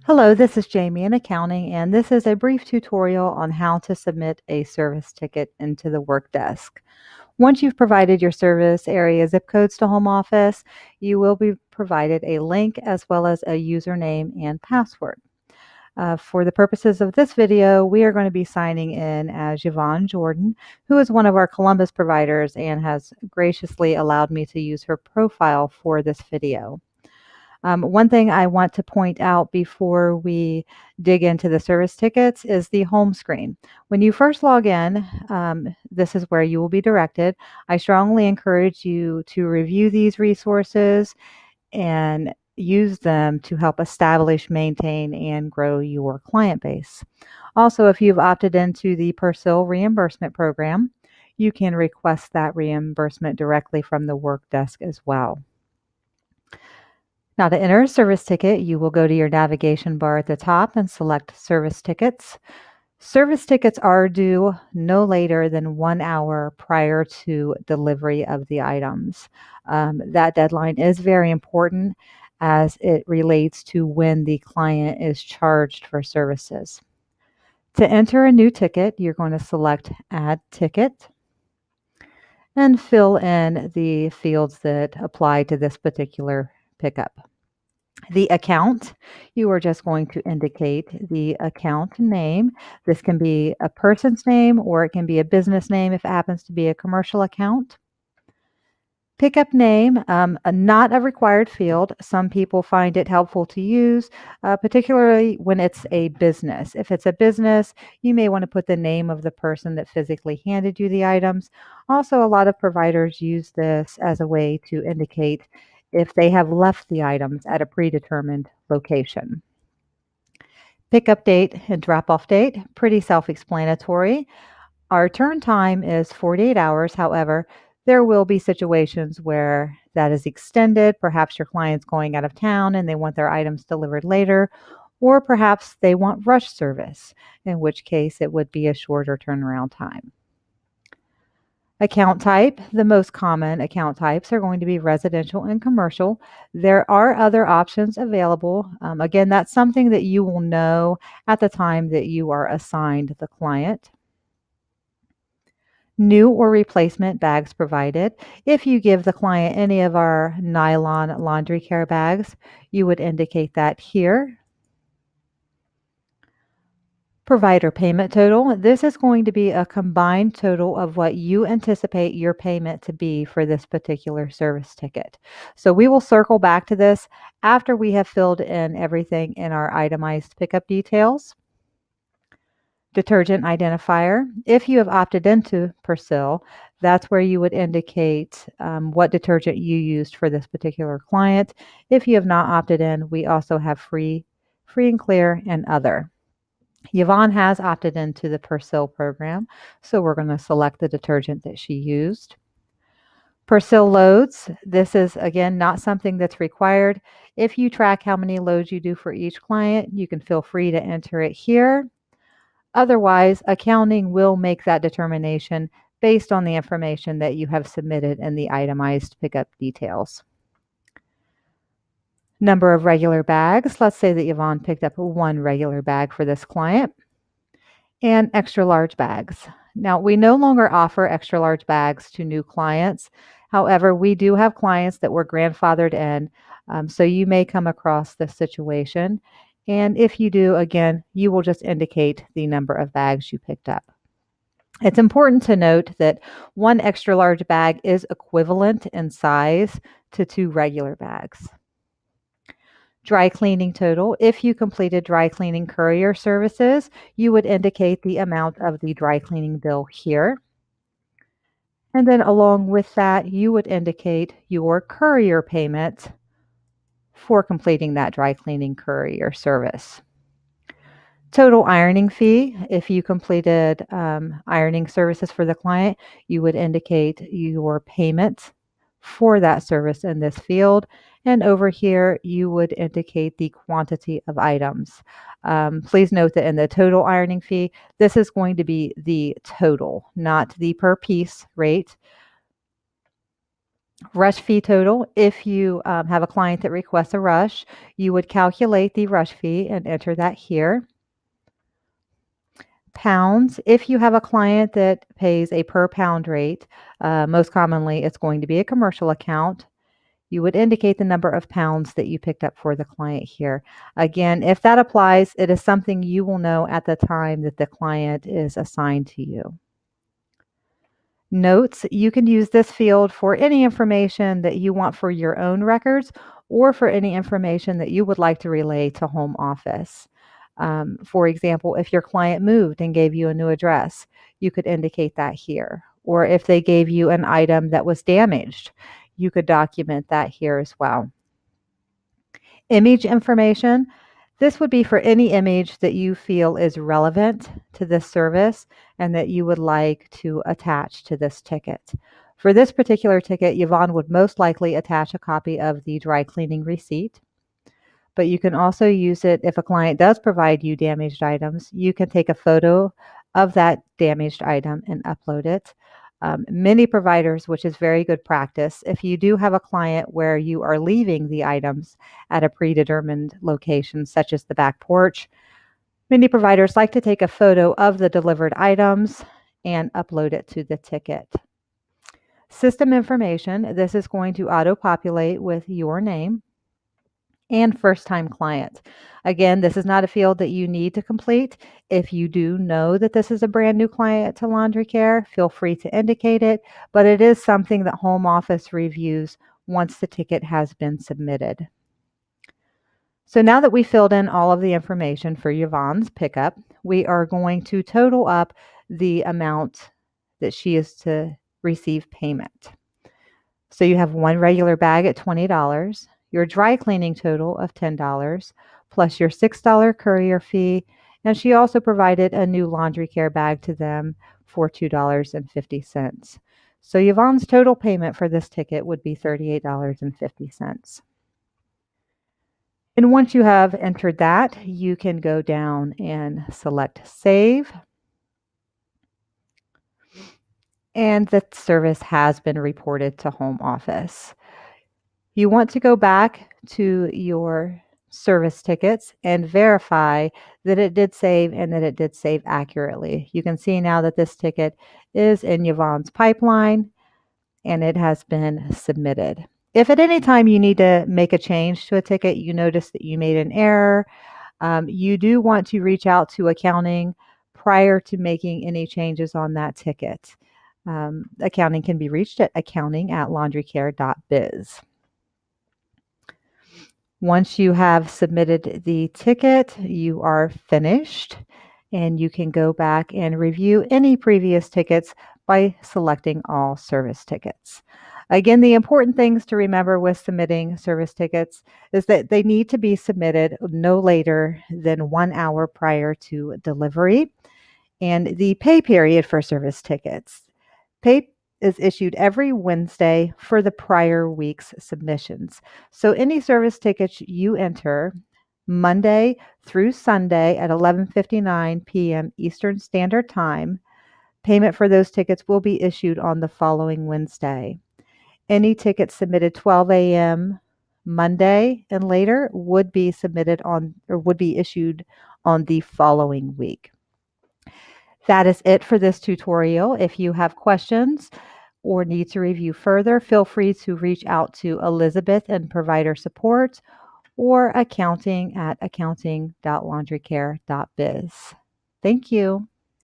Hello, this is Jamie in accounting, and this is a brief tutorial on how to submit a service ticket into the work desk. Once you've provided your service area zip codes to Home Office, you will be provided a link as well as a username and password. For the purposes of this video, we are going to be signing in as Yvonne Jordan, who is one of our Columbus providers and has graciously allowed me to use her profile for this video. One thing I want to point out before we dig into the service tickets is the home screen. When you first log in, this is where you will be directed. I strongly encourage you to review these resources and use them to help establish, maintain, and grow your client base. Also, if you've opted into the Persil reimbursement program, you can request that reimbursement directly from the work desk as well. Now, to enter a service ticket, you will go to your navigation bar at the top and select Service Tickets. Service tickets are due no later than 1 hour prior to delivery of the items. That deadline is very important as it relates to when the client is charged for services. To enter a new ticket, you're going to select Add Ticket and fill in the fields that apply to this particular pickup. The account, you are just going to indicate the account name. This can be a person's name or it can be a business name if it happens to be a commercial account. Pickup name, not a required field. Some people find it helpful to use, particularly when it's a business. If it's a business, you may want to put the name of the person that physically handed you the items. Also, a lot of providers use this as a way to indicate if they have left the items at a predetermined location. Pickup date and drop-off date, pretty self-explanatory. Our turn time is 48 hours. However, there will be situations where that is extended. Perhaps your client's going out of town and they want their items delivered later, or perhaps they want rush service, in which case it would be a shorter turnaround time. Account type, the most common account types are going to be residential and commercial. There are other options available. Again, that's something that you will know at the time that you are assigned the client. New or replacement bags provided. If you give the client any of our nylon laundry care bags, you would indicate that here. Provider payment total. This is going to be a combined total of what you anticipate your payment to be for this particular service ticket. So we will circle back to this after we have filled in everything in our itemized pickup details. Detergent identifier. If you have opted into Persil, that's where you would indicate what detergent you used for this particular client. If you have not opted in, we also have free and clear, and other. Yvonne has opted into the Persil program, so we're going to select the detergent that she used. Persil loads. This is, again, not something that's required. If you track how many loads you do for each client, you can feel free to enter it here. Otherwise, accounting will make that determination based on the information that you have submitted in the itemized pickup details. Number of regular bags. Let's say that Yvonne picked up 1 regular bag for this client. And extra large bags. Now, we no longer offer extra large bags to new clients. However, we do have clients that were grandfathered in, so you may come across this situation. And if you do, again, you will just indicate the number of bags you picked up. It's important to note that 1 extra large bag is equivalent in size to 2 regular bags. Dry cleaning total. If you completed dry cleaning courier services, you would indicate the amount of the dry cleaning bill here. And then along with that, you would indicate your courier payment for completing that dry cleaning courier service. Total ironing fee. If you completed ironing services for the client, you would indicate your payment for that service in this field. And over here, you would indicate the quantity of items. Please note that in the total ironing fee, this is going to be the total, not the per piece rate. Rush fee total. If you have a client that requests a rush, you would calculate the rush fee and enter that here. Pounds. If you have a client that pays a per pound rate, most commonly it's going to be a commercial account. You would indicate the number of pounds that you picked up for the client here. Again, if that applies, it is something you will know at the time that the client is assigned to you. Notes, you can use this field for any information that you want for your own records or for any information that you would like to relay to home office. For example, if your client moved and gave you a new address, you could indicate that here. Or if they gave you an item that was damaged, you could document that here as well. Image information. This would be for any image that you feel is relevant to this service and that you would like to attach to this ticket. For this particular ticket, Yvonne would most likely attach a copy of the dry cleaning receipt, but you can also use it if a client does provide you damaged items. You can take a photo of that damaged item and upload it. Many providers, which is very good practice, if you do have a client where you are leaving the items at a predetermined location, such as the back porch, many providers like to take a photo of the delivered items and upload it to the ticket. System information, this is going to auto-populate with your name and first-time client. Again, this is not a field that you need to complete. If you do know that this is a brand new client to Laundry Care, feel free to indicate it, but it is something that home office reviews once the ticket has been submitted. So now that we filled in all of the information for Yvonne's pickup, we are going to total up the amount that she is to receive payment. So you have one regular bag at $20, your dry cleaning total of $10, plus your $6 courier fee, and she also provided a new Laundry Care bag to them for $2.50. So Yvonne's total payment for this ticket would be $38.50. And once you have entered that, you can go down and select Save. And the service has been reported to home office. You want to go back to your service tickets and verify that it did save and that it did save accurately. You can see now that this ticket is in Yvonne's pipeline and it has been submitted. If at any time you need to make a change to a ticket, you notice that you made an error, you do want to reach out to accounting prior to making any changes on that ticket. Accounting can be reached at accounting@laundrycare.biz. Once you have submitted the ticket, you are finished and you can go back and review any previous tickets by selecting all service tickets. Again, the important things to remember with submitting service tickets is that they need to be submitted no later than 1 hour prior to delivery. And the pay period for service tickets. Pay is issued every Wednesday for the prior week's submissions. So any service tickets you enter Monday through Sunday at 11:59 p.m. Eastern Standard Time, payment for those tickets will be issued on the following Wednesday. Any tickets submitted 12 a.m. Monday and later would be submitted on or would be issued on the following week. That is it for this tutorial. If you have questions or need to review further, feel free to reach out to Elizabeth in provider support or accounting@accounting.laundrycare.biz. Thank you.